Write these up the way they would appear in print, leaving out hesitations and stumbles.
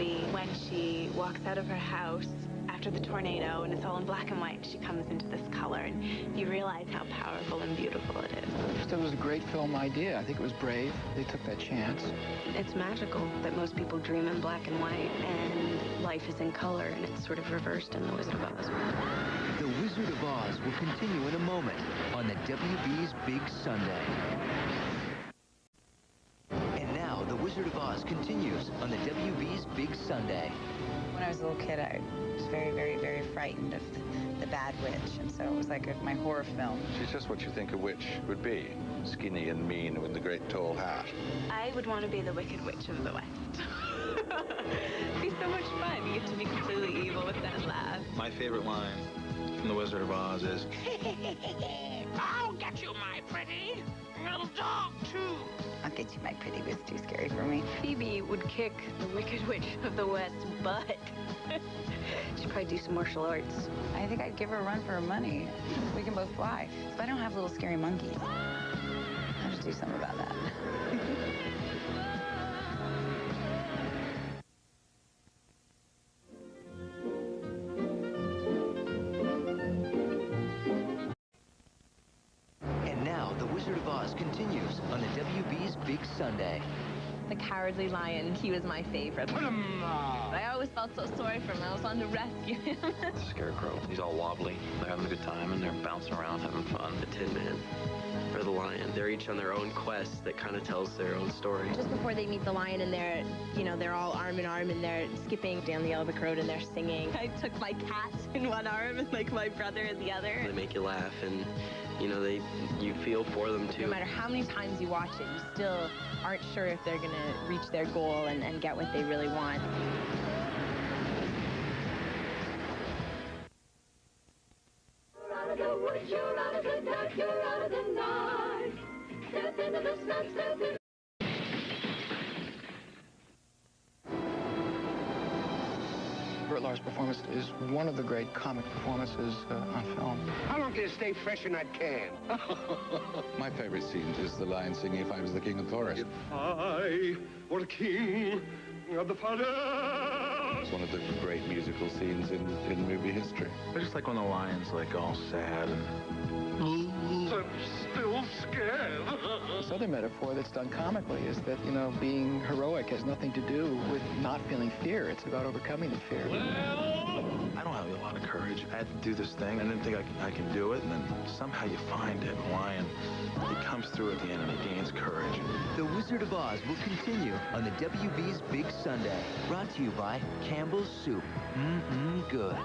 movie, when she walks out of her house after the tornado and it's all in black and white, she comes into this color, and you realize how powerful and beautiful it is. It was a great film idea. I think it was brave. They took that chance. It's magical that most people dream in black and white, and life is in color, and it's sort of reversed in The Wizard of Oz. The Wizard of Oz will continue in a moment on the WB's Big Sunday. And now, The Wizard of Oz continues on the WB's Big Sunday. When I was a little kid, I was very, very, very frightened of the bad witch, and so it was like my horror film. She's just what you think a witch would be. Skinny and mean with the great tall hat. I would want to be the Wicked Witch of the West. It'd be so much fun. You get to be completely evil with that laugh. My favorite line from The Wizard of Oz is, I'll get you, my pretty little dog, too. I'll Get You, My Pretty was too scary for me. Phoebe would kick the Wicked Witch of the West butt. She'd probably do some martial arts. I think I'd give her a run for her money. We can both fly. So I don't have little scary monkeys. I have to do something about that. And now, The Wizard of Oz continues on the WB's Big Sunday. The Cowardly Lion, he was my favorite. I always felt so sorry for him. I was on to rescue him. the Scarecrow. He's all wobbly. They're having a good time, and they're bouncing around, having fun. The Tin Man or the Lion. They're each on their own quest that kind of tells their own story. Just before they meet the lion, and they're, you know, they're all arm in arm, and they're skipping down the Yellow Brick Road, and they're singing. I took my cat in one arm and, like, my brother in the other. They make you laugh, and, you know, you feel for them, too. No matter how many times you watch it, you still aren't sure if they're going to reach their goal and get what they really want. Burt Lahr's performance is one of the great comic performances on film. How long can you stay fresh in that can? My favorite scene is the lion singing If I Was the King of the Forest. If I were the king of the forest. It's one of the great musical scenes in movie history. I just like when the lion's, like, all sad and... I'm still scared. This other metaphor that's done comically is that, you know, being heroic has nothing to do with not feeling fear. It's about overcoming the fear. I don't have a lot of courage. I had to do this thing. I didn't think I can do it, and then somehow you find it. And Lion, he comes through at the end, and he gains courage. The Wizard of Oz will continue on the WB's Big Sunday. Brought to you by Campbell's Soup. Good.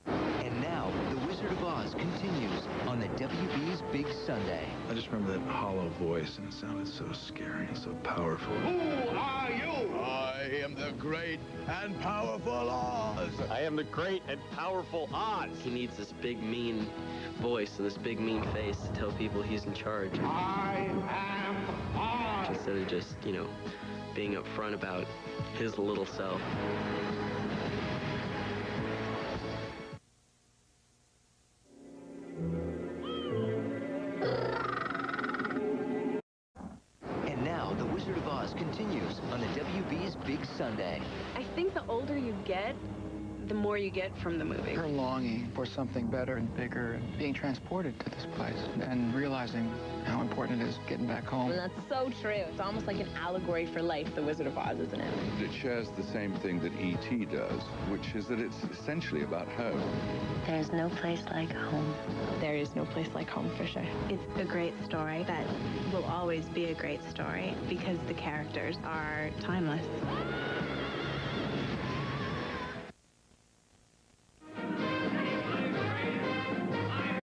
And now, The Wizard of Oz continues on the WB's Big Sunday. I just remember that hollow voice, and it sounded so scary and so powerful. Who are you? I am the great and powerful Oz. I am the great and powerful Oz. He needs this big, mean voice and this big, mean face to tell people he's in charge. I am Oz. Instead of just, you know, being upfront about his little self. And now, The Wizard of Oz continues on the WB's Big Sunday. I think the older you get, the more you get from the movie. Her longing for something better and bigger, and being transported to this place, and realizing how important it is getting back home. And that's so true. It's almost like an allegory for life, The Wizard of Oz, isn't it? It shares the same thing that E.T. does, which is that it's essentially about home. There's no place like home. There is no place like home, for sure. It's a great story that will always be a great story because the characters are timeless.